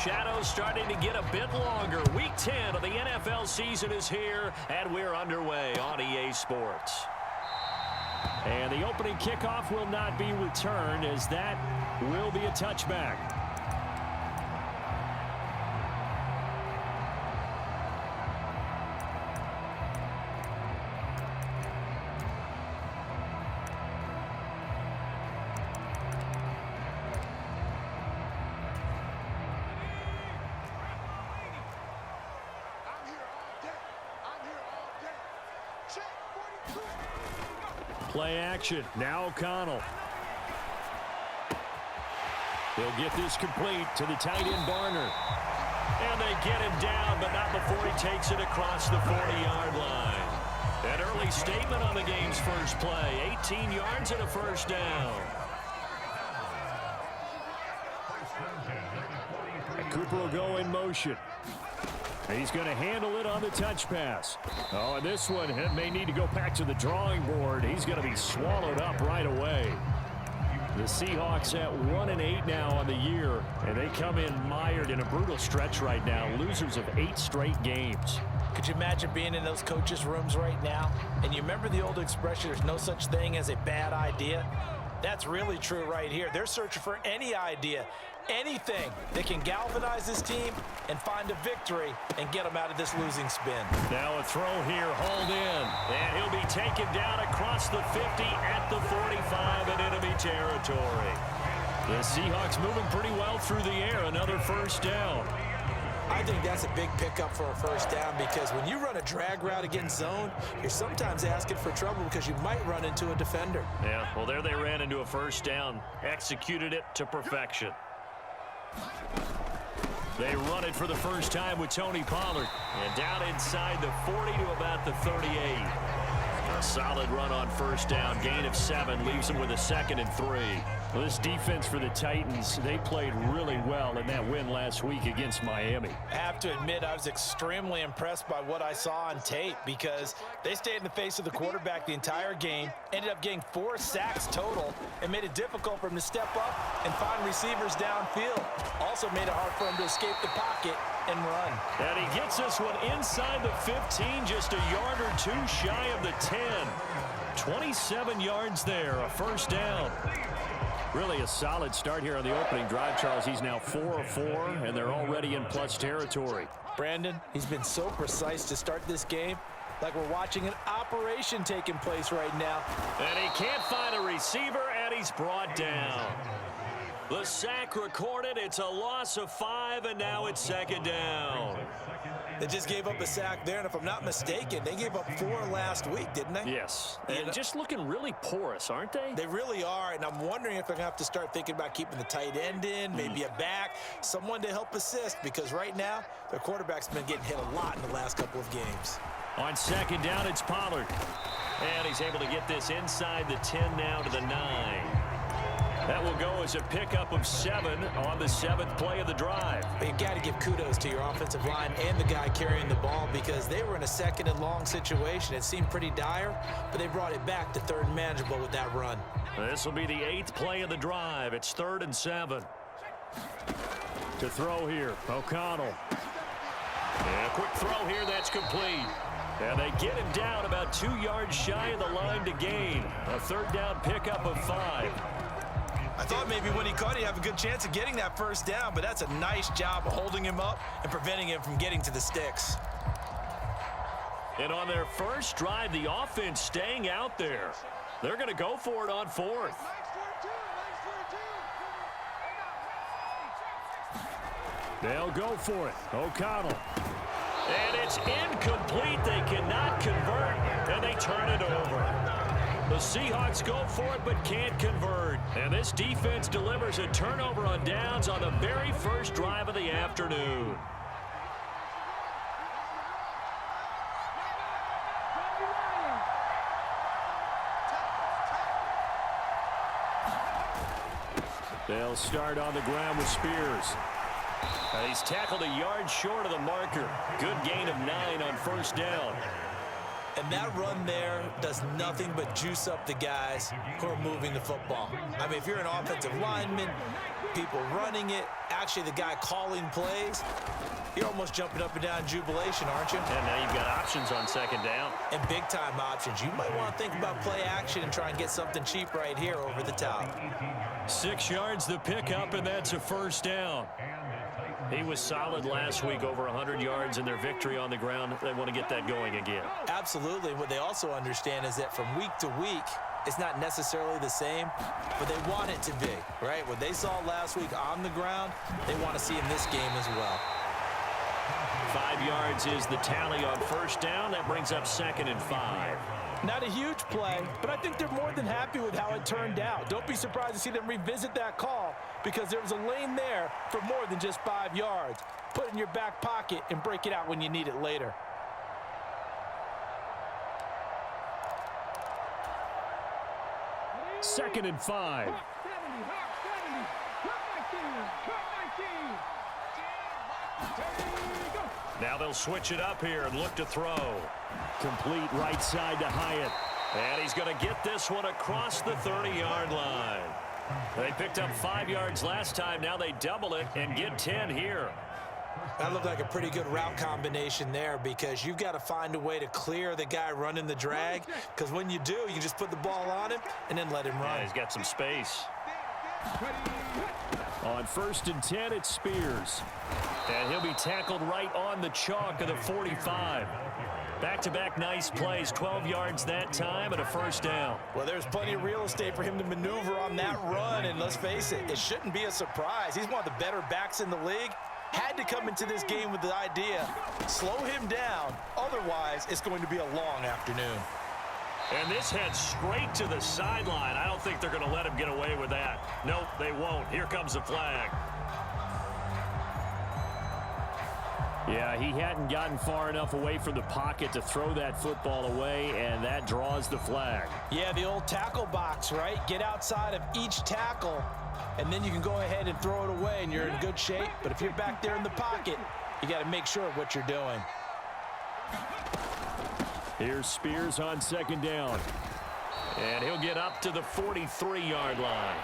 shadows starting to get a bit longer. Week 10 of the NFL season is here, and we're underway on EA Sports. And the opening kickoff will not be returned, as that will be a touchback. Play action. Now O'Connell. He'll get this complete to the tight end, Barner. And they get him down, but not before he takes it across the 40-yard line. An early statement on the game's first play. 18 yards and a first down. Cooper will go in motion. He's going to handle it on the touch pass. Oh, and this one may need to go back to the drawing board. He's going to be swallowed up right away. The Seahawks at 1-8 now on the year, and they come in mired in a brutal stretch right now, losers of 8 straight games. Could you imagine being in those coaches' rooms right now? And you remember the old expression, there's no such thing as a bad idea? That's really true right here. They're searching for any idea, anything that can galvanize this team and find a victory and get them out of this losing spin. Now a throw here, hauled in, and he'll be taken down across the 50 at the 45 in enemy territory. The Seahawks moving pretty well through the air. Another first down. I think that's a big pickup for a first down, because when you run a drag route against zone, you're sometimes asking for trouble because you might run into a defender. Yeah, well, there they ran into a first down, executed it to perfection. They run it for the first time with Tony Pollard. And down inside the 40 to about the 38. A solid run on first down. Gain of 7 leaves them with a 2nd and 3. Well, this defense for the Titans, they played really well in that win last week against Miami. I have to admit, I was extremely impressed by what I saw on tape, because they stayed in the face of the quarterback the entire game, ended up getting 4 sacks total, and made it difficult for him to step up and find receivers downfield. Also made it hard for him to escape the pocket and run. And he gets this one inside the 15, just a yard or 2 shy of the 10. 27 yards there, a first down. Really a solid start here on the opening drive, Charles. He's now 4 of 4, and they're already in plus territory. Brandon, he's been so precise to start this game, like we're watching an operation taking place right now. And he can't find a receiver, and he's brought down. The sack recorded. It's a loss of 5, and now it's 2nd down. They just gave up a sack there, and if I'm not mistaken, they gave up 4 last week, didn't they? Yes. And just looking really porous, aren't they? They really are, and I'm wondering if they're going to have to start thinking about keeping the tight end in, maybe a back, someone to help assist, because right now, their quarterback's been getting hit a lot in the last couple of games. On 2nd down, it's Pollard. And he's able to get this inside the 10 now to the 9. That will go as a pickup of 7 on the 7th play of the drive. But you've got to give kudos to your offensive line and the guy carrying the ball, because they were in a 2nd and long situation. It seemed pretty dire, but they brought it back to 3rd and manageable with that run. This will be the 8th play of the drive. It's 3rd and 7. To throw here, O'Connell. And a quick throw here, that's complete. And they get him down about 2 yards shy of the line to gain. A 3rd down pickup of 5. I thought maybe when he caught it, he'd have a good chance of getting that first down, but that's a nice job of holding him up and preventing him from getting to the sticks. And on their first drive, the offense staying out there. They're going to go for it on 4th. They'll go for it. O'Connell. And it's incomplete. They cannot convert, and they turn it over. The Seahawks go for it but can't convert. And this defense delivers a turnover on downs on the very first drive of the afternoon. They'll start on the ground with Spears. He's tackled a yard short of the marker. Good gain of 9 on first down. And that run there does nothing but juice up the guys who are moving the football. I mean, if you're an offensive lineman, people running it, actually the guy calling plays, you're almost jumping up and down in jubilation, aren't you? And now you've got options on second down. And big-time options. You might want to think about play action and try and get something cheap right here over the top. 6 yards the pickup, and that's a first down. He was solid last week, over 100 yards in their victory on the ground. They want to get that going again. Absolutely. What they also understand is that from week to week, it's not necessarily the same, but they want it to be, right? What they saw last week on the ground, they want to see in this game as well. 5 yards is the tally on first down. That brings up 2nd and 5. Not a huge play, but I think they're more than happy with how it turned out. Don't be surprised to see them revisit that call because there was a lane there for more than just 5 yards. Put it in your back pocket and break it out when you need it later. Second and 5. Now they'll switch it up here and look to throw. Complete right side to Hyatt. And he's going to get this one across the 30-yard line. They picked up 5 yards last time. Now they double it and get 10 here. That looked like a pretty good route combination there because you've got to find a way to clear the guy running the drag because when you do, you can just put the ball on him and then let him run. Yeah, he's got some space. On 1st and 10, it's Spears. And he'll be tackled right on the chalk of the 45. Back-to-back nice plays, 12 yards that time and a first down. Well, there's plenty of real estate for him to maneuver on that run, and let's face it, it shouldn't be a surprise. He's one of the better backs in the league. Had to come into this game with the idea, slow him down, otherwise it's going to be a long afternoon. And this heads straight to the sideline. I don't think they're going to let him get away with that. Nope, they won't. Here comes the flag. Yeah, he hadn't gotten far enough away from the pocket to throw that football away, and that draws the flag. Yeah, the old tackle box, right? Get outside of each tackle, and then you can go ahead and throw it away, and you're in good shape. But if you're back there in the pocket, you got to make sure of what you're doing. Here's Spears on 2nd down. And he'll get up to the 43-yard line.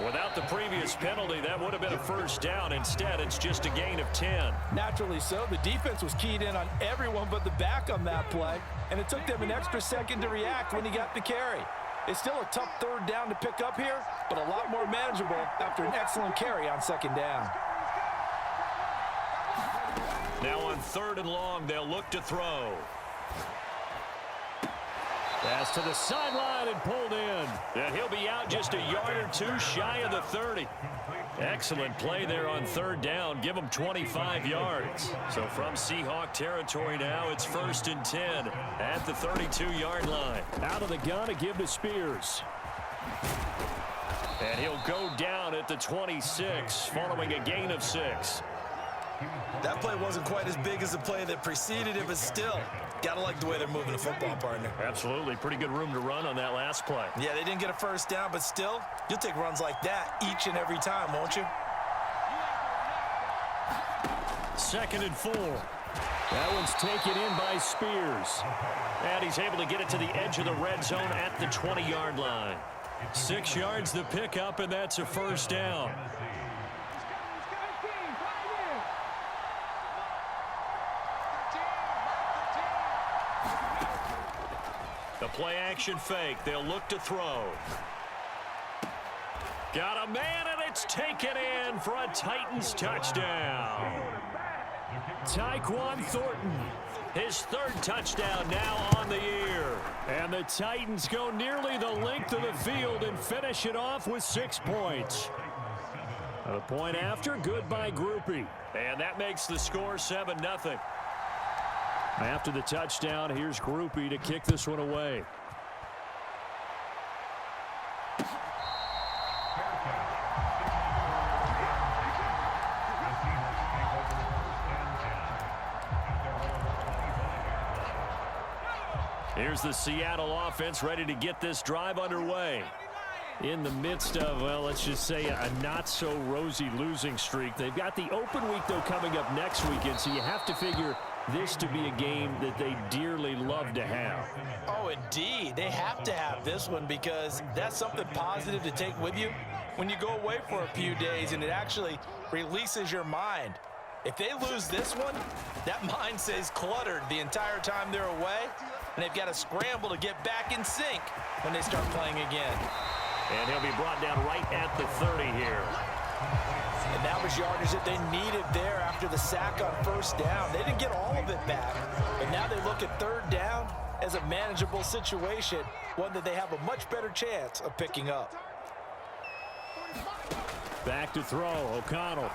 Without the previous penalty, that would have been a first down. Instead, it's just a gain of 10. Naturally so. The defense was keyed in on everyone but the back on that play, and it took them an extra second to react when he got the carry. It's still a tough 3rd down to pick up here, but a lot more manageable after an excellent carry on 2nd down. Now on 3rd and long, they'll look to throw. Pass to the sideline and pulled in. And he'll be out just a yard or two shy of the 30. Excellent play there on 3rd down. Give him 25 yards. So from Seahawk territory now, it's 1st and 10 at the 32-yard line. Out of the gun to give to Spears. And he'll go down at the 26 following a gain of 6. That play wasn't quite as big as the play that preceded it, but still, got to like the way they're moving the football, partner. Absolutely. Pretty good room to run on that last play. Yeah, they didn't get a first down, but still, you'll take runs like that each and every time, won't you? 2nd and 4. That one's taken in by Spears. And he's able to get it to the edge of the red zone at the 20-yard line. 6 yards the pickup, and that's a first down. The play-action fake. They'll look to throw. Got a man, and it's taken in for a Titans touchdown. Tyquan Thornton. His 3rd touchdown now on the year. And the Titans go nearly the length of the field and finish it off with 6 points. A point after, good by Groupie. And that makes the score 7-0. After the touchdown, here's Groupie to kick this one away. Here's the Seattle offense ready to get this drive underway. In the midst of, well, let's just say a not-so-rosy losing streak. They've got the open week, though, coming up next weekend, so you have to figure this to be a game that they dearly love to have. Oh, indeed. They have to have this one because that's something positive to take with you when you go away for a few days, and it actually releases your mind. If they lose this one, that mind stays cluttered the entire time they're away, and they've got to scramble to get back in sync when they start playing again. And he'll be brought down right at the 30 here. And that was yardage that they needed there after the sack on first down. They didn't get all of it back, but now they look at third down as a manageable situation, one that they have a much better chance of picking up. Back to throw, O'Connell.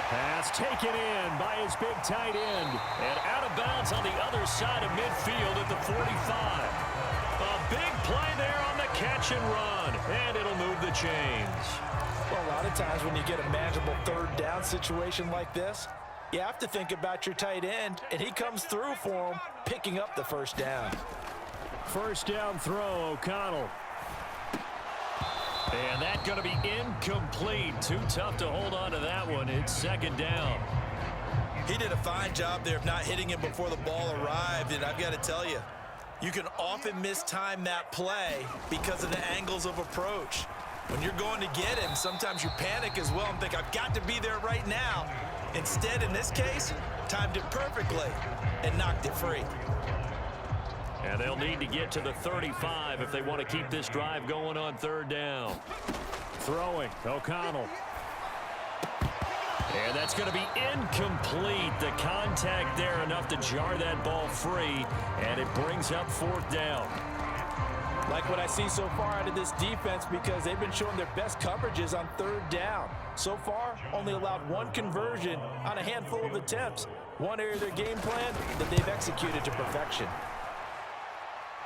Pass taken in by his big tight end. And out of bounds on the other side of midfield at the 45. A big play there on the catch and run, and it'll move the chains. Well, a lot of times when you get a manageable third down situation like this, you have to think about your tight end, and he comes through for him, picking up the first down. First down throw, O'Connell. And that's going to be incomplete. Too tough to hold on to that one. It's second down. He did a fine job there of not hitting him before the ball arrived, and I've got to tell you, you can often mistime that play because of the angles of approach. When you're going to get him, sometimes you panic as well and think, I've got to be there right now. Instead, in this case, timed it perfectly and knocked it free. And they'll need to get to the 35 if they want to keep this drive going on third down. Throwing, O'Connell. And that's going to be incomplete. The contact there enough to jar that ball free, and it brings up fourth down. Like what I see so far out of this defense because they've been showing their best coverages on third down. So far, only allowed one conversion on a handful of attempts. One area of their game plan that they've executed to perfection.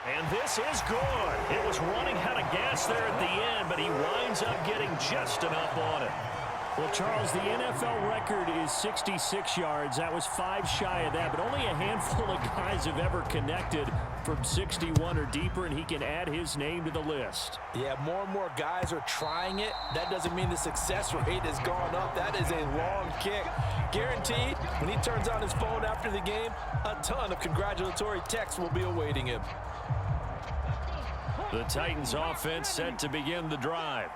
And this is good. It was running out of gas there at the end, but he winds up getting just enough on it. Well, Charles, the NFL record is 66 yards. That was 5 shy of that, but only a handful of guys have ever connected from 61 or deeper, and he can add his name to the list. Yeah, more and more guys are trying it. That doesn't mean the success rate has gone up. That is a long kick. Guaranteed, when he turns on his phone after the game, a ton of congratulatory texts will be awaiting him. The Titans offense set to begin the drive.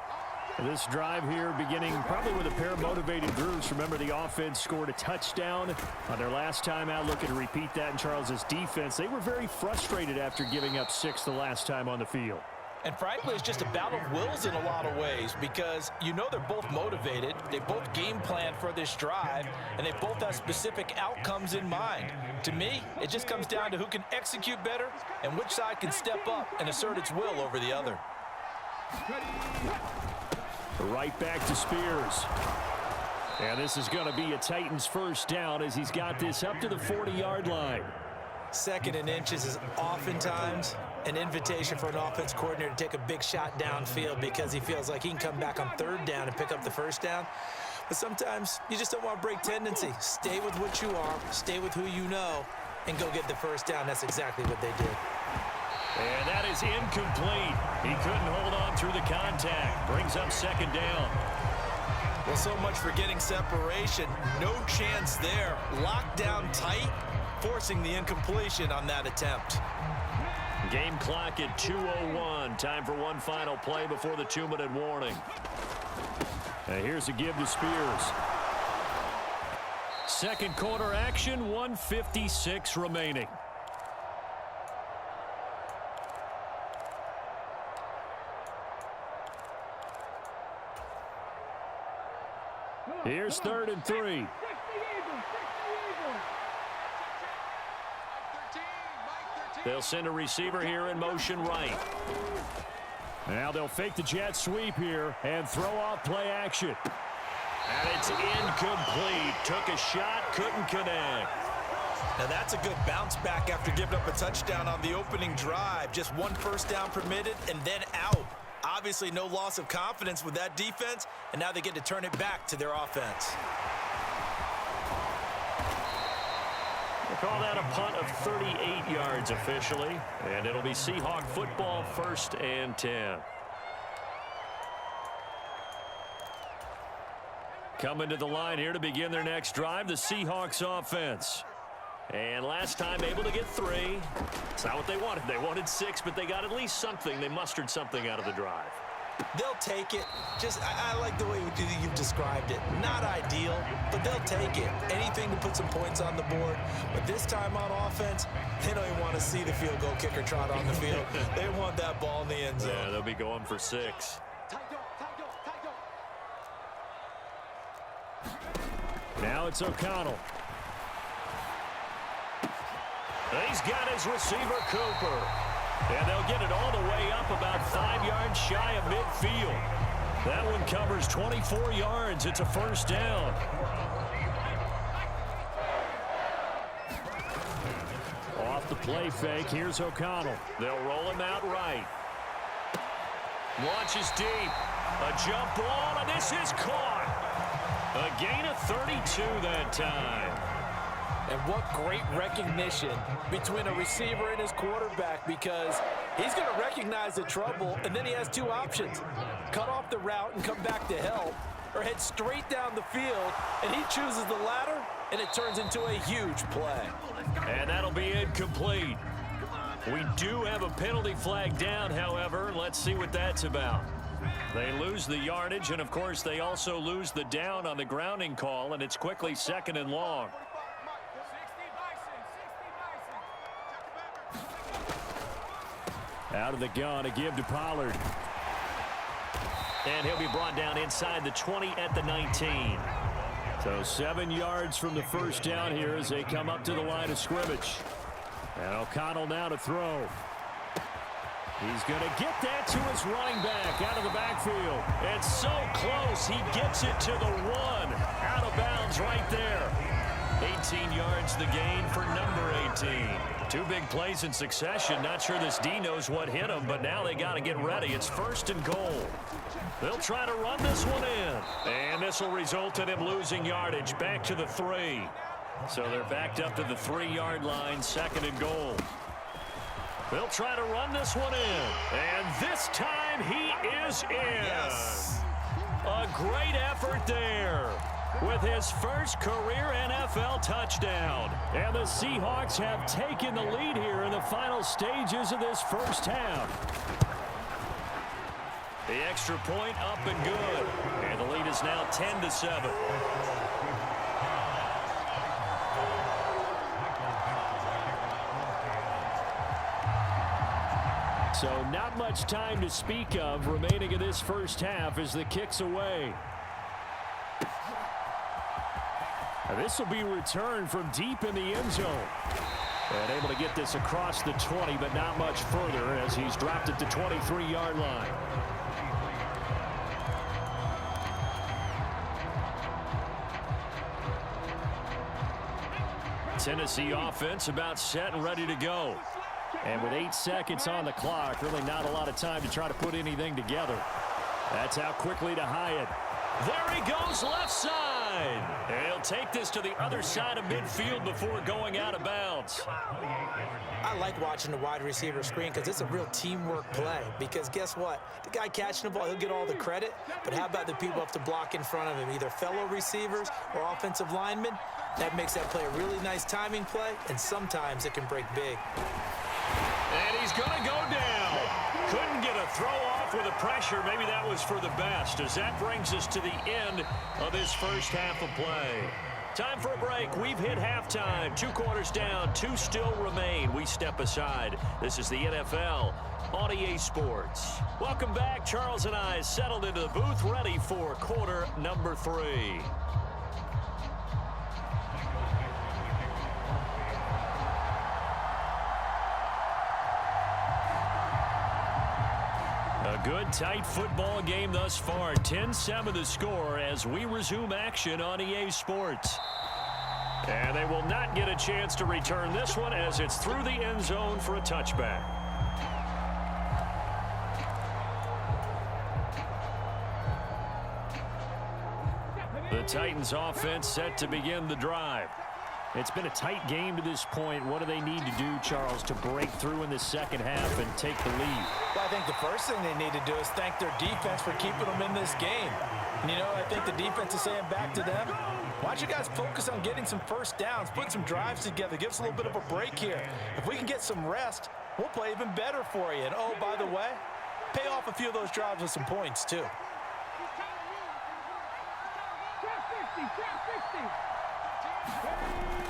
This drive here beginning probably with a pair of motivated groups. Remember, the offense scored a touchdown on their last time out. Looking to repeat that in Charles's defense. They were very frustrated after giving up 6 the last time on the field. And frankly, it's just a battle of wills in a lot of ways because you know they're both motivated. They both game plan for this drive, and they both have specific outcomes in mind. To me, it just comes down to who can execute better and which side can step up and assert its will over the other. Right back to Spears. And this is going to be a Titans first down as he's got this up to the 40-yard line. Second and inches is oftentimes an invitation for an offense coordinator to take a big shot downfield because he feels like he can come back on third down and pick up the first down. But sometimes you just don't want to break tendency. Stay with what you are, stay with who you know, and go get the first down. That's exactly what they did. And that is incomplete. He couldn't hold on through the contact. Brings up second down. Well, so much for getting separation. No chance there. Locked down tight, forcing the incompletion on that attempt. Game clock at 2:01. Time for one final play before the 2-minute warning. And here's a give to Spears. Second quarter action, 1:56 remaining. Here's 3rd and 3. They'll send a receiver here in motion right. Now they'll fake the jet sweep here and throw off play action. And it's incomplete. Took a shot, couldn't connect. Now that's a good bounce back after giving up a touchdown on the opening drive. Just one first down permitted and then out. Obviously no loss of confidence with that defense, and now they get to turn it back to their offense. We'll call that a punt of 38 yards officially, and it'll be Seahawk football, 1st and 10. Coming to the line here to begin their next drive, the Seahawks offense. And last time able to get 3. It's not what they wanted. They wanted 6, but they got at least something. They mustered something out of the drive. They'll take it. I like the way you've described it. Not ideal, but they'll take it. Anything to put some points on the board. But this time on offense, they don't even want to see the field goal kicker trot on the field. They want that ball in the end zone. Yeah, they'll be going for 6. Now it's O'Connell. He's got his receiver, Cooper. And they'll get it all the way up about 5 yards shy of midfield. That one covers 24 yards. It's a first down. Off the play fake, here's O'Connell. They'll roll him out right. Launches deep. A jump ball, and this is caught. A gain of 32 that time. And what great recognition between a receiver and his quarterback, because he's going to recognize the trouble, and then he has 2 options. Cut off the route and come back to help, or head straight down the field, and he chooses the latter, and it turns into a huge play. And that'll be incomplete. We do have a penalty flag down, however. Let's see what that's about. They lose the yardage, and, of course, they also lose the down on the grounding call, and it's quickly 2nd and long. Out of the gun, a give to Pollard. And he'll be brought down inside the 20 at the 19. So 7 yards from the first down here as they come up to the line of scrimmage. And O'Connell now to throw. He's going to get that to his running back out of the backfield. It's so close. He gets it to the 1. Out of bounds right there. 18 yards the gain for number 18. 2 big plays in succession. Not sure this D knows what hit him, but now they got to get ready. It's 1st and goal. They'll try to run this one in. And this will result in him losing yardage back to the 3. So they're backed up to the 3-yard line, 2nd and goal. They'll try to run this one in. And this time he is in. Yes. A great effort there with his first career NFL touchdown. And the Seahawks have taken the lead here in the final stages of this first half. The extra point up and good. And the lead is now 10-7. So not much time to speak of remaining in this first half as the kick's away. This will be returned from deep in the end zone. And able to get this across the 20, but not much further as he's dropped it to 23-yard line. Tennessee offense about set and ready to go. And with 8 seconds on the clock, really not a lot of time to try to put anything together. That's how quickly to Hyatt. There he goes, left side. And he'll take this to the other side of midfield before going out of bounds. I like watching the wide receiver screen because it's a real teamwork play. Because guess what? The guy catching the ball, he'll get all the credit. But how about the people up to block in front of him, either fellow receivers or offensive linemen? That makes that play a really nice timing play, and sometimes it can break big. And he's going to go down. Couldn't get a throw off with the pressure. Maybe that was for the best, as that brings us to the end of this first half of play. Time for a break. We've hit halftime. 2 quarters down. 2 still remain. We step aside. This is the NFL on EA Sports. Welcome back. Charles and I settled into the booth, ready for quarter number 3. A good, tight football game thus far. 10-7 the score as we resume action on EA Sports. And they will not get a chance to return this one as it's through the end zone for a touchback. The Titans offense set to begin the drive. It's been a tight game to this point. What do they need to do, Charles, to break through in the second half and take the lead? Well, I think the first thing they need to do is thank their defense for keeping them in this game. And, I think the defense is saying back to them, why don't you guys focus on getting some first downs, put some drives together, give us a little bit of a break here. If we can get some rest, we'll play even better for you. And, oh, by the way, pay off a few of those drives with some points, too.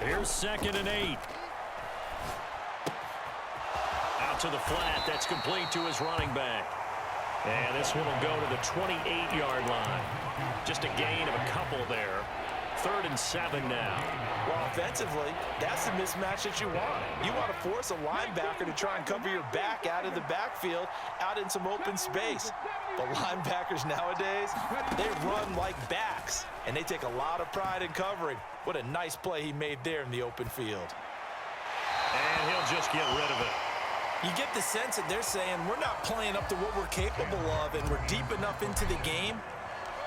Here's 2nd and 8. Out to the flat. That's complete to his running back. And this one will go to the 28-yard line. Just a gain of a couple there. 3rd and 7 now. Well, offensively, that's the mismatch that you want. You want to force a linebacker to try and cover your back out of the backfield, out in some open space. But linebackers nowadays, they run like backs, and they take a lot of pride in covering. What a nice play he made there in the open field. And he'll just get rid of it. You get the sense that they're saying we're not playing up to what we're capable of, and we're deep enough into the game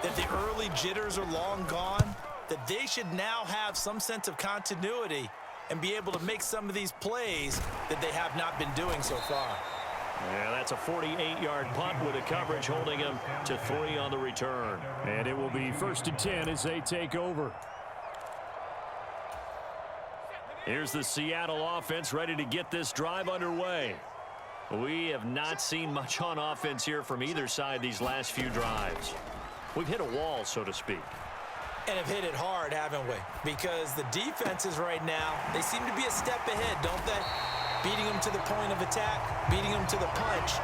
that the early jitters are long gone, that they should now have some sense of continuity and be able to make some of these plays that they have not been doing so far. Yeah, that's a 48-yard punt with a coverage holding him to 3 on the return. And it will be 1st and 10 as they take over. Here's the Seattle offense ready to get this drive underway. We have not seen much on offense here from either side these last few drives. We've hit a wall, so to speak. And have hit it hard, haven't we? Because the defenses right now, they seem to be a step ahead, don't they? Beating them to the point of attack, beating them to the punch.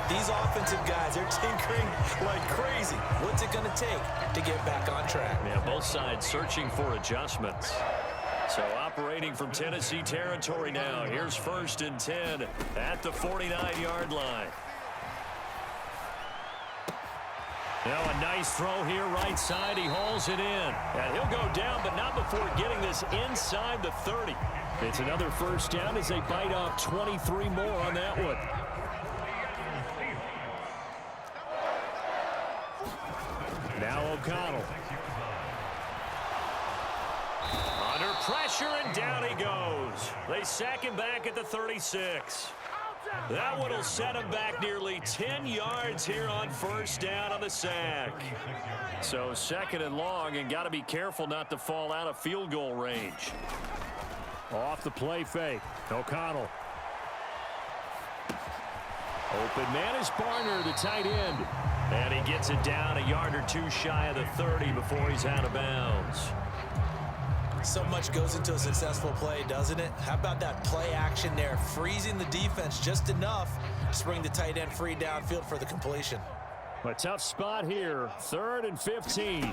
These offensive guys are tinkering like crazy. What's it going to take to get back on track? Yeah, both sides searching for adjustments. So operating from Tennessee territory now. Here's 1st and 10 at the 49-yard line. Now a nice throw here right side. He hauls it in. And he'll go down, but not before getting this inside the 30. It's another 1st down as they bite off 23 more on that one. Now O'Connell. Under pressure, and down he goes. They sack him back at the 36. That one will set him back nearly 10 yards here on 1st down on the sack. So 2nd and long, and got to be careful not to fall out of field goal range. Off the play fake. O'Connell. Open man is Barner, the tight end. And he gets it down a yard or two shy of the 30 before he's out of bounds. So much goes into a successful play, doesn't it? How about that play action there, freezing the defense just enough to bring the tight end free downfield for the completion. A tough spot here, 3rd and 15.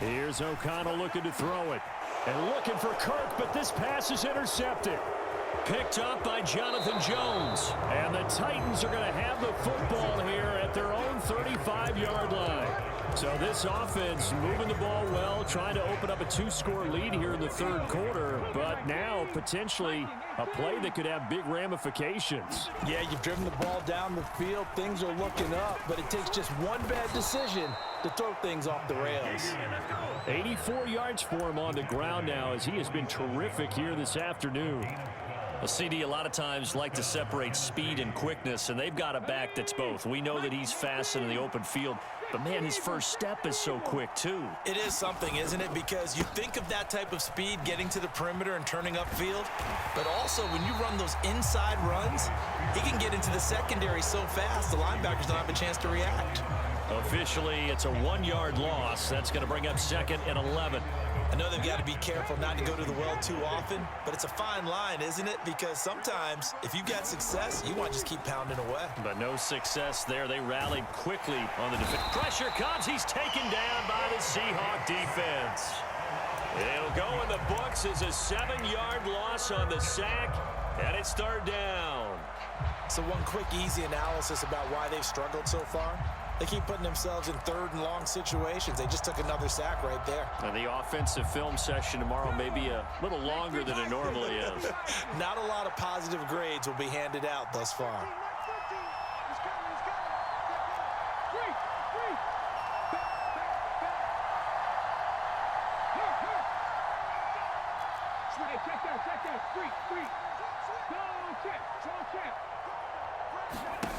Here's O'Connell looking to throw it. And looking for Kirk, but this pass is intercepted. Picked up by Jonathan Jones. And the Titans are going to have the football here at their own 35-yard line. So this offense moving the ball well, trying to open up a 2-score lead here in the 3rd quarter, but now potentially a play that could have big ramifications. Yeah, you've driven the ball down the field. Things are looking up, but it takes just one bad decision to throw things off the rails. 84 yards for him on the ground now as he has been terrific here this afternoon. Well, CD, a lot of times like to separate speed and quickness, and they've got a back that's both. We know that he's fast in the open field, but, man, his first step is so quick, too. It is something, isn't it? Because you think of that type of speed getting to the perimeter and turning upfield, but also when you run those inside runs, he can get into the secondary so fast the linebackers don't have a chance to react. Officially, it's a 1-yard loss. That's going to bring up 2nd and 11. I know they've got to be careful not to go to the well too often, but it's a fine line, isn't it? Because sometimes, if you've got success, you want to just keep pounding away. But no success there. They rallied quickly on the defense. Pressure comes. He's taken down by the Seahawk defense. It'll go in the books as a 7-yard loss on the sack, and it's 3rd down. So one quick, easy analysis about why they've struggled so far. They keep putting themselves in 3rd and long situations. They just took another sack right there. And the offensive film session tomorrow may be a little longer than it normally is. Not a lot of positive grades will be handed out thus far.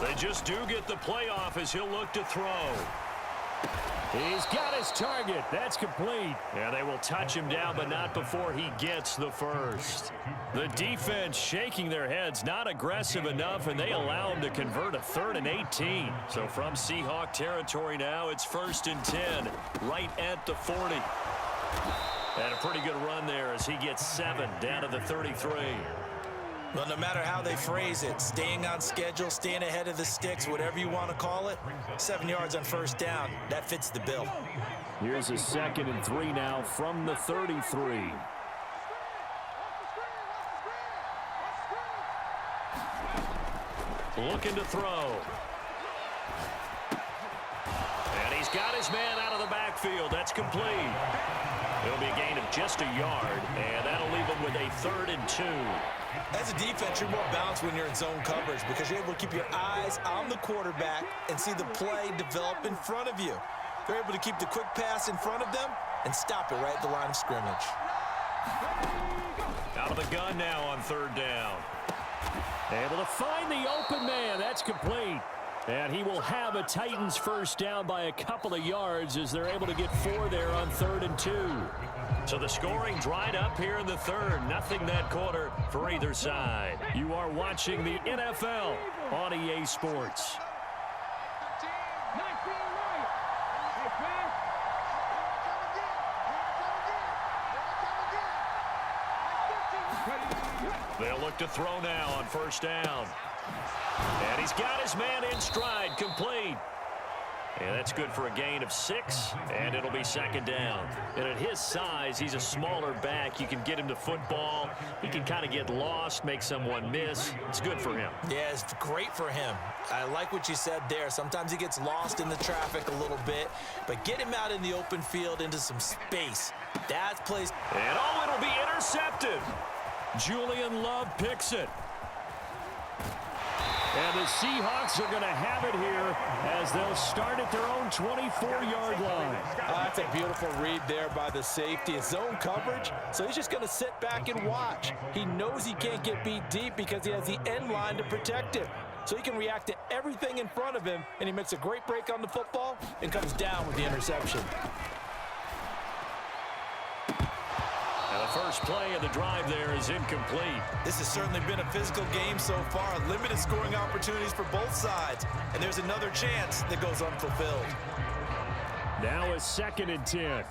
They just do get the playoff as he'll look to throw. He's got his target. That's complete. Yeah, they will touch him down, but not before he gets the first. The defense shaking their heads, not aggressive enough, and they allow him to convert a 3rd and 18. So from Seahawk territory now, it's 1st and 10, right at the 40. And a pretty good run there as he gets 7 down to the 33. Well, no matter how they phrase it, staying on schedule, staying ahead of the sticks, whatever you want to call it, 7 yards on 1st down, that fits the bill. Here's a 2nd and 3 now from the 33. Looking to throw. And he's got his man out of the backfield. That's complete. It'll be a gain of just a yard, and that'll leave him with a 3rd and 2. As a defense, you're more balanced when you're in zone coverage because you're able to keep your eyes on the quarterback and see the play develop in front of you. They're able to keep the quick pass in front of them and stop it right at the line of scrimmage. Out of the gun now on 3rd down. Able to find the open man. That's complete. And he will have a Titans 1st down by a couple of yards as they're able to get 4 there on 3rd and 2. So the scoring dried up here in the 3rd. Nothing that quarter for either side. You are watching the NFL on EA Sports. They'll look to throw now on 1st down. And he's got his man in stride, complete. And that's good for a gain of 6, and it'll be 2nd down. And at his size, he's a smaller back. You can get him to football. He can kind of get lost, make someone miss. It's good for him. Yeah, it's great for him. I like what you said there. Sometimes he gets lost in the traffic a little bit, but get him out in the open field into some space. That's place. And oh, it'll be intercepted. Julian Love picks it. And the Seahawks are going to have it here as they'll start at their own 24-yard line. That's a beautiful read there by the safety. It's zone coverage, so he's just going to sit back and watch. He knows he can't get beat deep because he has the end line to protect him. So he can react to everything in front of him, and he makes a great break on the football and comes down with the interception. And the first play of the drive there is incomplete. This has certainly been a physical game so far. Limited scoring opportunities for both sides. And there's another chance that goes unfulfilled. Now a 2nd and 10.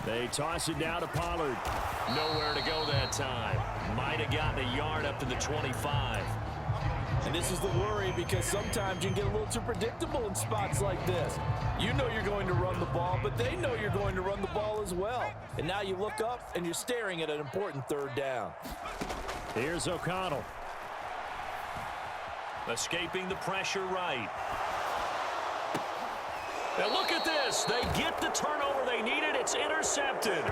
They toss it down to Pollard. Nowhere to go that time. Might have gotten a yard up to the 25. And this is the worry because sometimes you can get a little too predictable in spots like this. You know you're going to run the ball, but they know you're going to run the ball as well. And now you look up and you're staring at an important 3rd down. Here's O'Connell. Escaping the pressure right. And look at this. They get the turnover they needed. It's intercepted.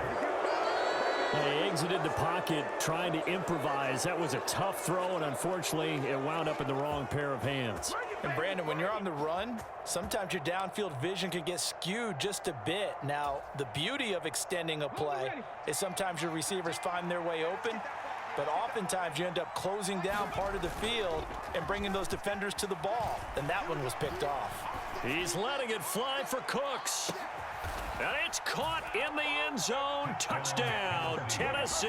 They exited the pocket trying to improvise. That was a tough throw, and unfortunately, it wound up in the wrong pair of hands. And Brandon, when you're on the run, sometimes your downfield vision can get skewed just a bit. Now, the beauty of extending a play is sometimes your receivers find their way open, but oftentimes you end up closing down part of the field and bringing those defenders to the ball, and that one was picked off. He's letting it fly for Cooks. And it's caught in the end zone. Touchdown, Tennessee.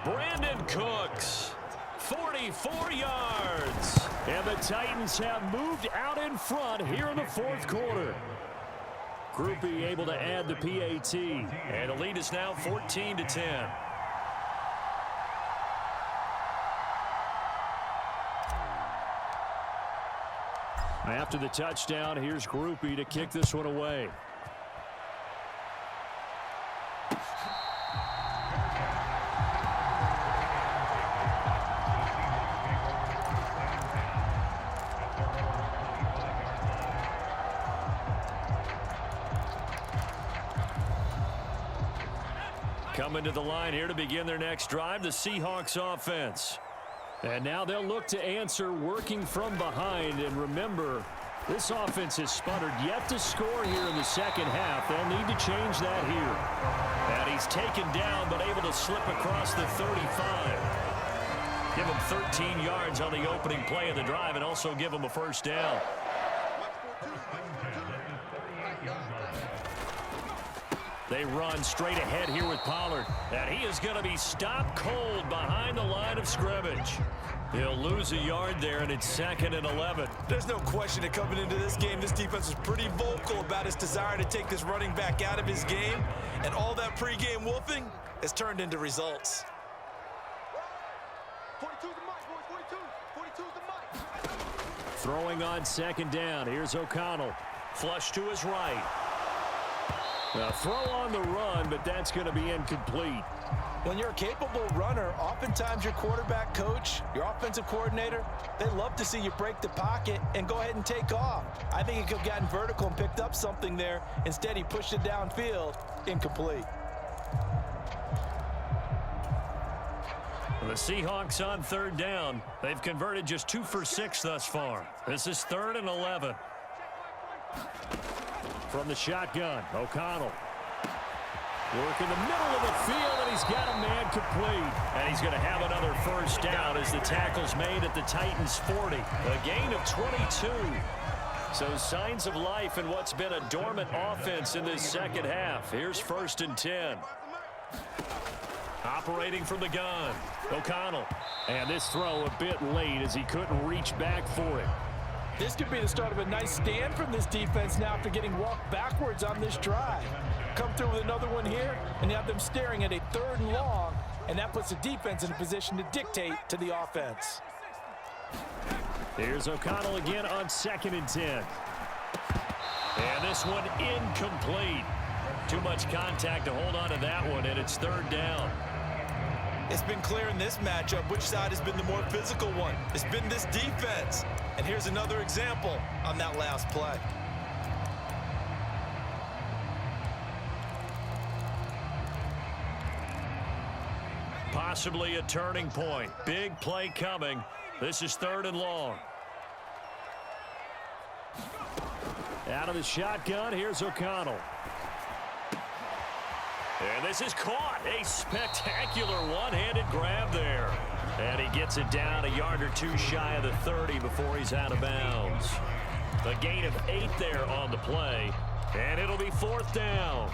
Brandon Cooks, 44 yards. And the Titans have moved out in front here in the 4th quarter. Groupie able to add the PAT. And the lead is now 14-10. After the touchdown, here's Groupie to kick this one away. Coming to the line here to begin their next drive, the Seahawks offense. And now they'll look to answer working from behind. And remember, This offense has sputtered yet to score here in the second half. They'll need to change that here. And he's taken down but able to slip across the 35. Give him 13 yards on the opening play of the drive and also give him a first down. They run straight ahead here with Pollard. And he is going to be stopped cold behind the line of scrimmage. He'll lose a yard there, and it's 2nd and 11. There's no question that coming into this game, this defense was pretty vocal about his desire to take this running back out of his game. And all that pregame wolfing has turned into results. 42's the mic, boys. 42's the mic. Throwing on 2nd down. Here's O'Connell. Flush to his right. A throw on the run, but that's going to be incomplete. When you're a capable runner, oftentimes your quarterback coach, your offensive coordinator, they love to see you break the pocket and go ahead and take off. I think he could have gotten vertical and picked up something there. Instead, he pushed it downfield. Incomplete. The Seahawks on 3rd down. They've converted just 2 for 6 thus far. This is 3rd and 11. From the shotgun, O'Connell. Work in the middle of the field, and he's got a man complete. And he's going to have another first down as the tackle's made at the Titans' 40. A gain of 22. So signs of life in what's been a dormant offense in this second half. Here's 1st and 10. Operating from the gun, O'Connell. And this throw a bit late as he couldn't reach back for it. This could be the start of a nice stand from this defense now after getting walked backwards on this drive. Come through with another one here, and you have them staring at a 3rd and long, and that puts the defense in a position to dictate to the offense. Here's O'Connell again on 2nd and 10. And this one incomplete. Too much contact to hold on to that one, and it's 3rd down. It's been clear in this matchup which side has been the more physical one. It's been this defense. And here's another example on that last play. Possibly a turning point. Big play coming. This is 3rd and long. Out of the shotgun, here's O'Connell. And this is caught. A spectacular one-handed grab there. And he gets it down a yard or 2 shy of the 30 before he's out of bounds. A gain of 8 there on the play. And it'll be 4th down.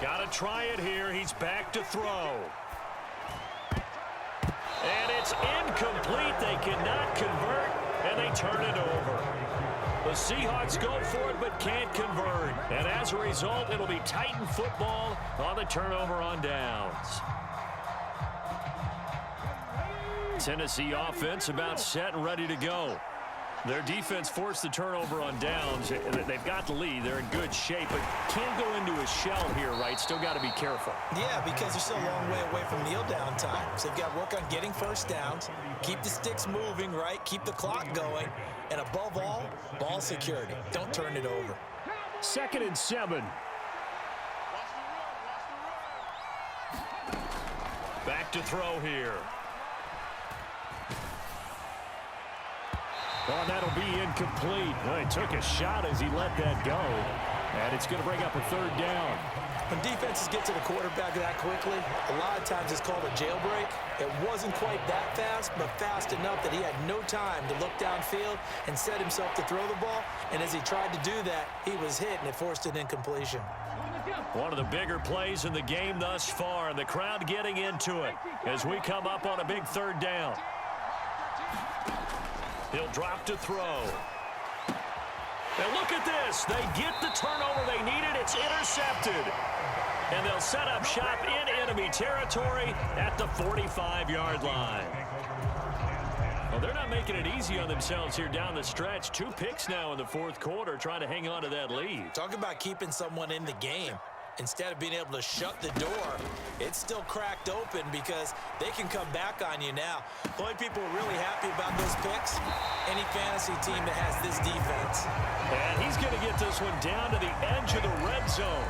Got to try it here. He's back to throw. And it's incomplete. They cannot convert, and they turn it over. The Seahawks go for it but can't convert. And as a result, it'll be Titan football on the turnover on downs. Tennessee offense about set and ready to go. Their defense forced the turnover on downs. They've got the lead. They're in good shape, but can't go into a shell here, right? Still got to be careful. Yeah, because they're still a long way away from kneel down time. So they've got to work on getting first downs, keep the sticks moving, right? Keep the clock going. And above all, ball security. Don't turn it over. 2nd and 7. Back to throw here. Oh, that'll be incomplete. Well, he took a shot as he let that go. And it's going to bring up a 3rd down. When defenses get to the quarterback that quickly, a lot of times it's called a jailbreak. It wasn't quite that fast, but fast enough that he had no time to look downfield and set himself to throw the ball. And as he tried to do that, he was hit, and it forced an incompletion. One of the bigger plays in the game thus far, and the crowd getting into it as we come up on a big 3rd down. He'll drop to throw. And look at this. They get the turnover they needed. It's intercepted. And they'll set up shop in enemy territory at the 45-yard line. Well, they're not making it easy on themselves here down the stretch. 2 picks now in the 4th quarter trying to hang on to that lead. Talk about keeping someone in the game. Instead of being able to shut the door, it's still cracked open because they can come back on you now. The only people who are really happy about those picks, any fantasy team that has this defense. And he's going to get this one down to the edge of the red zone.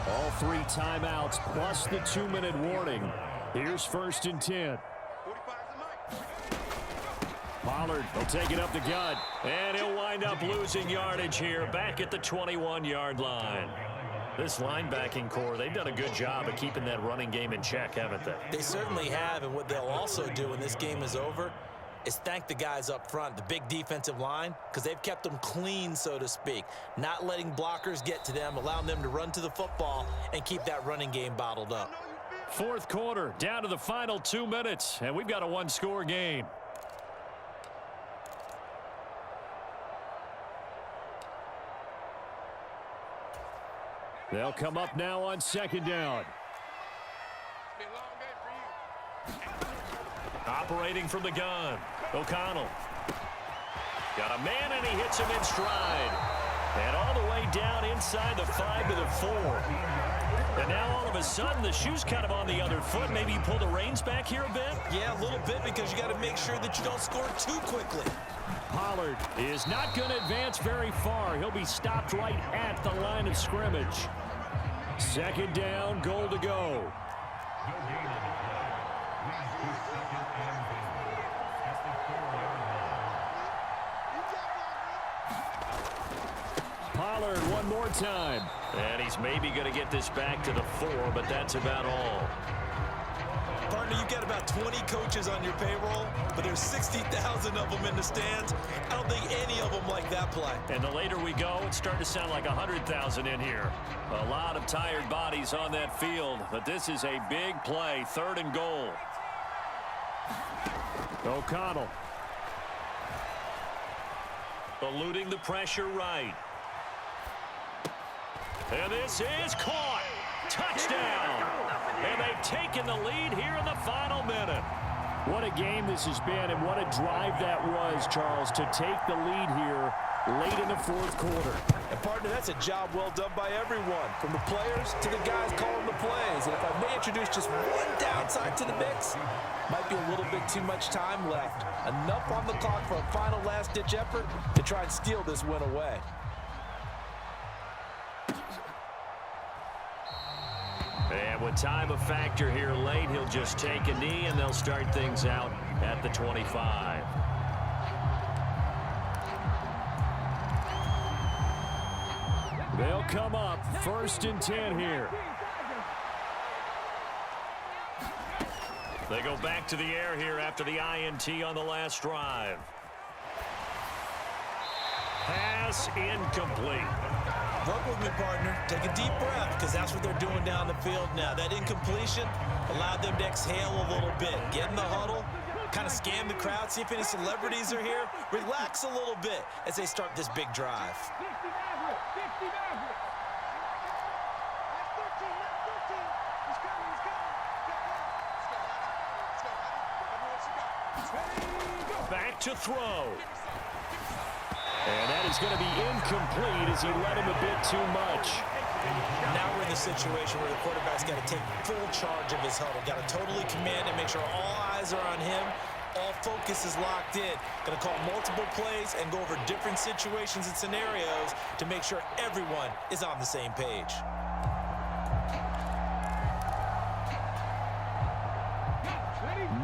All 3 timeouts plus the 2-minute warning. Here's 1st and 10. 45 is the mic. Pollard will take it up the gut. And he'll wind up losing yardage here back at the 21-yard line. This linebacking core, they've done a good job of keeping that running game in check, haven't they? They certainly have, and what they'll also do when this game is over is thank the guys up front, the big defensive line, because they've kept them clean, so to speak, not letting blockers get to them, allowing them to run to the football and keep that running game bottled up. 4th quarter, down to the final 2 minutes, and we've got a 1-score game. They'll come up now on 2nd down. It's been a long day for you. Operating from the gun, O'Connell. Got a man, and he hits him in stride. And all the way down inside the 5 to the 4. And now all of a sudden, the shoe's kind of on the other foot. Maybe you pull the reins back here a bit? Yeah, a little bit, because you got to make sure that you don't score too quickly. Pollard is not going to advance very far. He'll be stopped right at the line of scrimmage. 2nd down, goal to go. Pollard one more time. And he's maybe going to get this back to the 4, but that's about all. Partner, you've got about 20 coaches on your payroll, but there's 60,000 of them in the stands. I don't think any of them like that play. And the later we go, it's starting to sound like 100,000 in here. A lot of tired bodies on that field, but this is a big play, 3rd and goal. O'Connell. Eluding the pressure right. And this is caught. Touchdown. And they've taken the lead here in the final minute. What a game this has been, and what a drive that was, Charles, to take the lead here late in the 4th quarter. And, partner, that's a job well done by everyone, from the players to the guys calling the plays. And if I may introduce just one downside to the mix, might be a little bit too much time left. Enough on the clock for a final last-ditch effort to try and steal this win away. And with time a factor here late, he'll just take a knee, and they'll start things out at the 25. They'll come up 1st and 10 here. They go back to the air here after the INT on the last drive. Pass incomplete. Work with me, partner. Take a deep breath, because that's what they're doing down the field now. That incompletion allowed them to exhale a little bit. Get in the huddle, kind of scan the crowd, see if any celebrities are here. Relax a little bit as they start this big drive. Back to throw. And that is going to be incomplete as he led him a bit too much. Now we're in the situation where the quarterback's got to take full charge of his huddle. Got to totally command and make sure all eyes are on him. All focus is locked in. Going to call multiple plays and go over different situations and scenarios to make sure everyone is on the same page.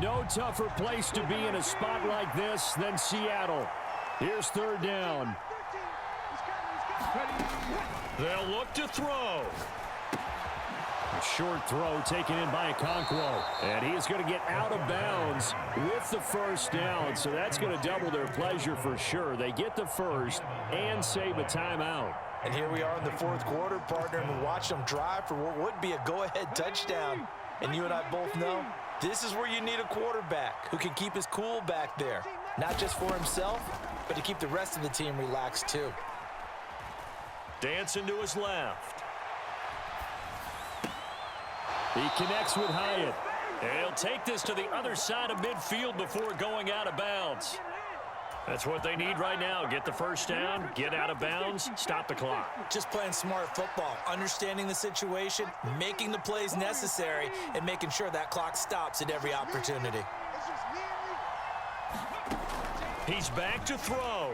No tougher place to be in a spot like this than Seattle. Here's 3rd down. They'll look to throw. A short throw taken in by Okonkwo. And he is going to get out of bounds with the 1st down. So that's going to double their pleasure for sure. They get the 1st and save a timeout. And here we are in the 4th quarter, partner, and we watch them drive for what would be a go-ahead touchdown. And you and I both know this is where you need a quarterback who can keep his cool back there. Not just for himself, but to keep the rest of the team relaxed too. Dancing to his left. He connects with Hyatt. And he'll take this to the other side of midfield before going out of bounds. That's what they need right now. Get the first down, get out of bounds, stop the clock. Just playing smart football, understanding the situation, making the plays necessary, and making sure that clock stops at every opportunity. He's back to throw.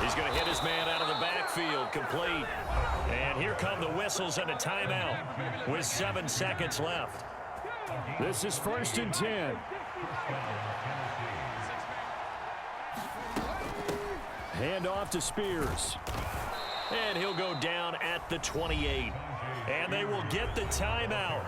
He's going to hit his man out of the backfield, complete. And here come the whistles and a timeout with 7 seconds left. This is 1st and 10. Hand off to Spears. And he'll go down at the 28. And they will get the timeout.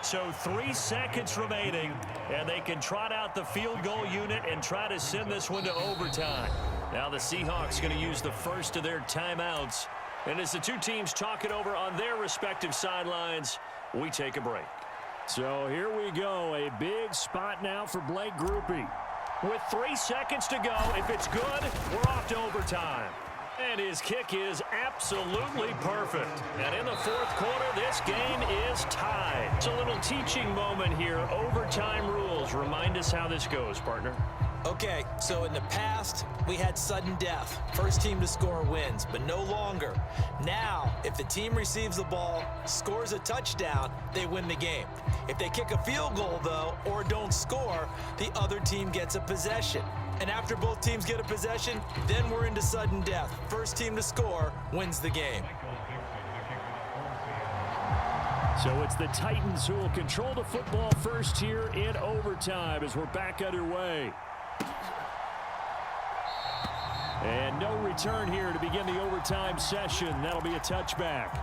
So 3 seconds remaining, and they can trot out the field goal unit and try to send this one to overtime. Now the Seahawks going to use the first of their timeouts. And as the two teams talk it over on their respective sidelines, we take a break. So here we go, a big spot now for Blake Grupe. With 3 seconds to go, if it's good, we're off to overtime. And his kick is absolutely perfect. And in the 4th quarter, this game is tied. It's a little teaching moment here. Overtime rules. Remind us how this goes, partner. Okay, so in the past, we had sudden death. First team to score wins, but no longer. Now, if the team receives the ball, scores a touchdown, they win the game. If they kick a field goal, though, or don't score, the other team gets a possession. And after both teams get a possession, then we're into sudden death. First team to score wins the game. So it's the Titans who will control the football first here in overtime as we're back underway. And no return here to begin the overtime session. That'll be a touchback.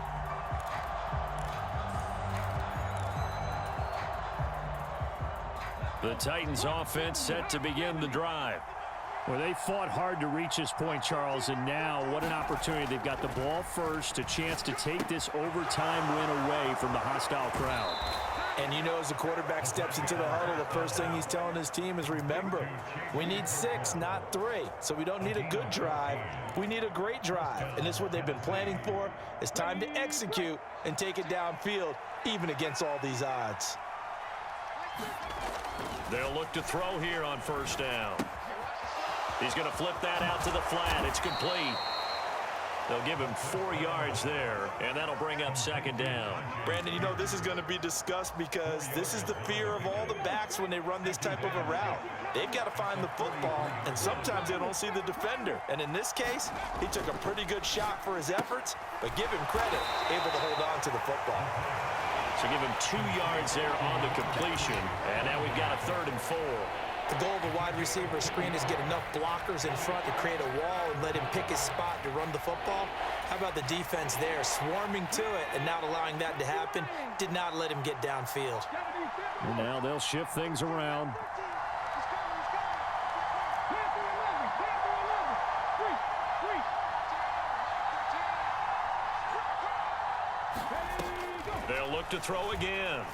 The Titans offense set to begin the drive. Well, they fought hard to reach this point, Charles, and now what an opportunity. They've got the ball first, a chance to take this overtime win away from the hostile crowd. And you know, as the quarterback steps into the huddle, the first thing he's telling his team is, remember, we need 6, not 3. So we don't need a good drive. We need a great drive. And this is what they've been planning for. It's time to execute and take it downfield, even against all these odds. They'll look to throw here on 1st down. He's going to flip that out to the flat. It's complete. They'll give him 4 yards there, and that'll bring up 2nd down. Brandon, you know this is going to be discussed because this is the fear of all the backs when they run this type of a route. They've got to find the football, and sometimes they don't see the defender. And in this case, he took a pretty good shot for his efforts, but give him credit, able to hold on to the football. So give him 2 yards there on the completion, and now we've got a 3rd and 4. The goal of a wide receiver screen is get enough blockers in front to create a wall and let him pick his spot to run the football. How about the defense there, swarming to it and not allowing that to happen? Did not let him get downfield. And now they'll shift things around. They'll look to throw again.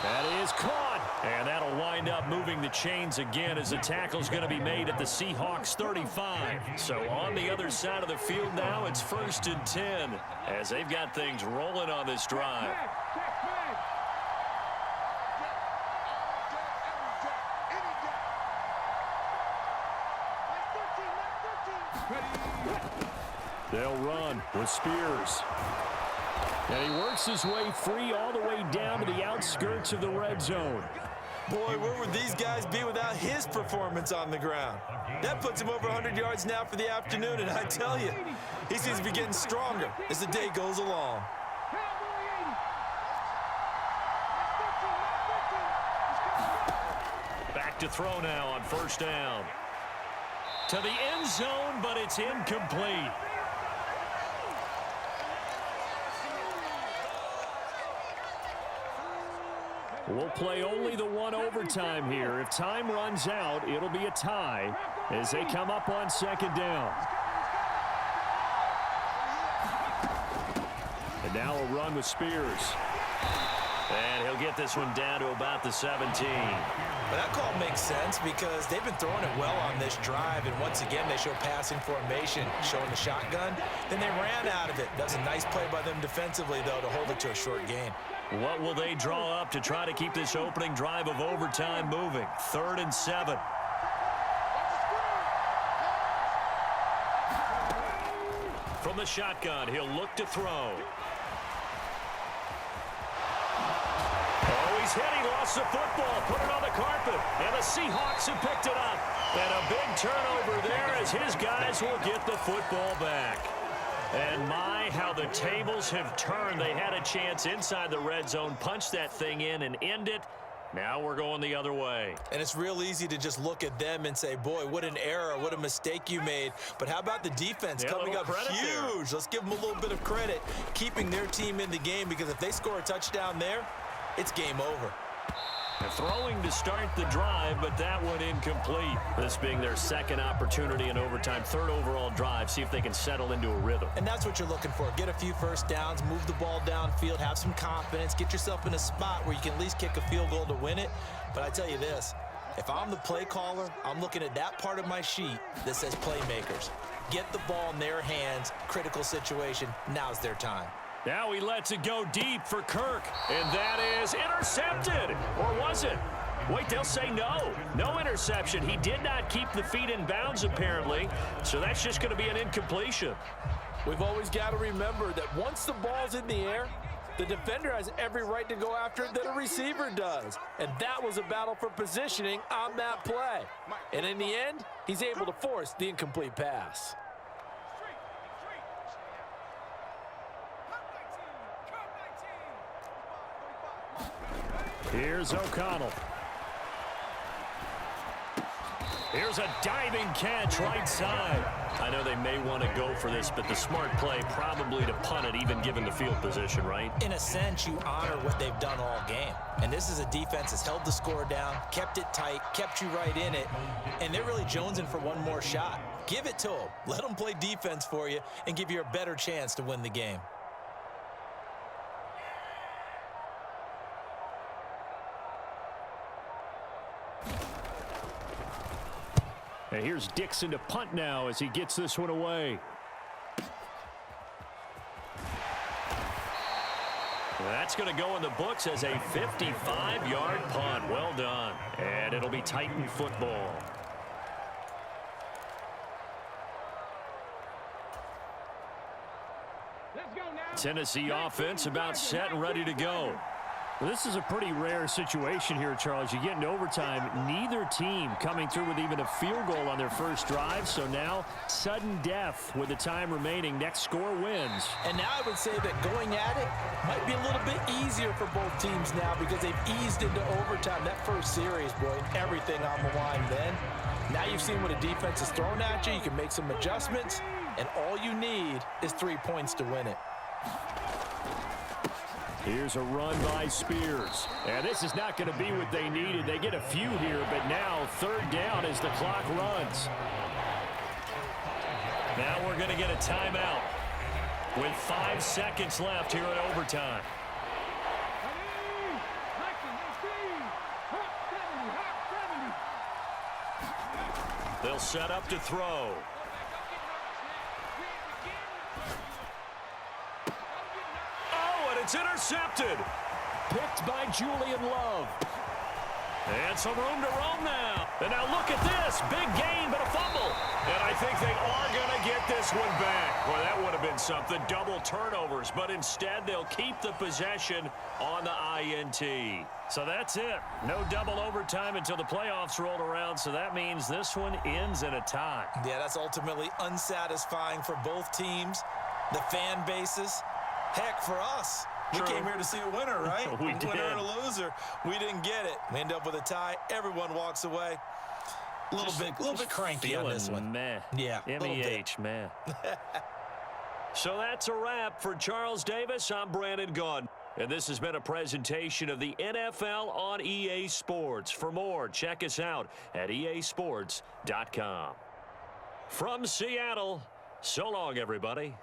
That is caught, and that'll wind up moving the chains again as the tackle's going to be made at the Seahawks 35. So on the other side of the field now, it's 1st and 10 as they've got things rolling on this drive. They'll run with Spears. And he works his way free all the way down to the outskirts of the red zone. Boy, where would these guys be without his performance on the ground? That puts him over 100 yards now for the afternoon, and I tell you, he seems to be getting stronger as the day goes along. Back to throw now on 1st down. To the end zone, but it's incomplete. We'll play only the 1 overtime here. If time runs out, it'll be a tie as they come up on 2nd down. And now a run with Spears. And he'll get this one down to about the 17. But that call makes sense because they've been throwing it well on this drive, and once again they show passing formation, showing the shotgun. Then they ran out of it. That was a nice play by them defensively, though, to hold it to a short gain. What will they draw up to try to keep this opening drive of overtime moving? 3rd and 7. From the shotgun, he'll look to throw. Oh, he's hit. He lost the football. Put it on the carpet. And the Seahawks have picked it up. And a big turnover there as his guys will get the football back. And my, how the tables have turned. They had a chance inside the red zone, punch that thing in and end it. Now we're going the other way. And it's real easy to just look at them and say, boy, what an error, what a mistake you made. But how about the defense coming up huge? There. Let's give them a little bit of credit, keeping their team in the game, because if they score a touchdown there, it's game over. Throwing to start the drive, but that one incomplete. This being their second opportunity in overtime, 3rd overall drive, see if they can settle into a rhythm. And that's what you're looking for. Get a few first downs, move the ball downfield, have some confidence, get yourself in a spot where you can at least kick a field goal to win it. But I tell you this, if I'm the play caller, I'm looking at that part of my sheet that says playmakers. Get the ball in their hands, critical situation, now's their time. Now he lets it go deep for Kirk, and that is intercepted. Or was it? Wait, they'll say no. No interception. He did not keep the feet in bounds, apparently, so that's just going to be an incompletion. We've always got to remember that once the ball's in the air, the defender has every right to go after it that a receiver does. And that was a battle for positioning on that play. And in the end, he's able to force the incomplete pass. Here's O'Connell. Here's a diving catch right side. I know they may want to go for this, but the smart play probably to punt it, even given the field position, right? In a sense, you honor what they've done all game. And this is a defense that's held the score down, kept it tight, kept you right in it, and they're really jonesing for one more shot. Give it to them. Let them play defense for you and give you a better chance to win the game. And here's Dixon to punt now as he gets this one away. That's going to go in the books as a 55-yard punt. Well done. And it'll be Titan football. Tennessee offense about set and ready to go. Well, this is a pretty rare situation here, Charles. You get into overtime, neither team coming through with even a field goal on their first drive. So now, sudden death with the time remaining. Next score wins. And now I would say that going at it might be a little bit easier for both teams now because they've eased into overtime. That first series, boy, everything on the line then. Now you've seen what a defense is thrown at you. You can make some adjustments, and all you need is 3 points to win it. Here's a run by Spears. And this is not going to be what they needed. They get a few here, but now 3rd down as the clock runs. Now we're going to get a timeout with 5 seconds left here in overtime. They'll set up to throw. It's intercepted. Picked by Julian Love. And some room to roam now. And now look at this. Big gain, but a fumble. And I think they are going to get this one back. Well, that would have been something. Double turnovers. But instead, they'll keep the possession on the INT. So that's it. No double overtime until the playoffs roll around. So that means this one ends in a tie. Yeah, that's ultimately unsatisfying for both teams, the fan bases. Heck, for us. We came here to see a winner, right? We did. Winner and a loser. We didn't get it. We end up with a tie. Everyone walks away. A little bit cranky on this one. Meh. Yeah, M-E-H, meh. So that's a wrap for Charles Davis. I'm Brandon Gunn. And this has been a presentation of the NFL on EA Sports. For more, check us out at easports.com. From Seattle, so long, everybody.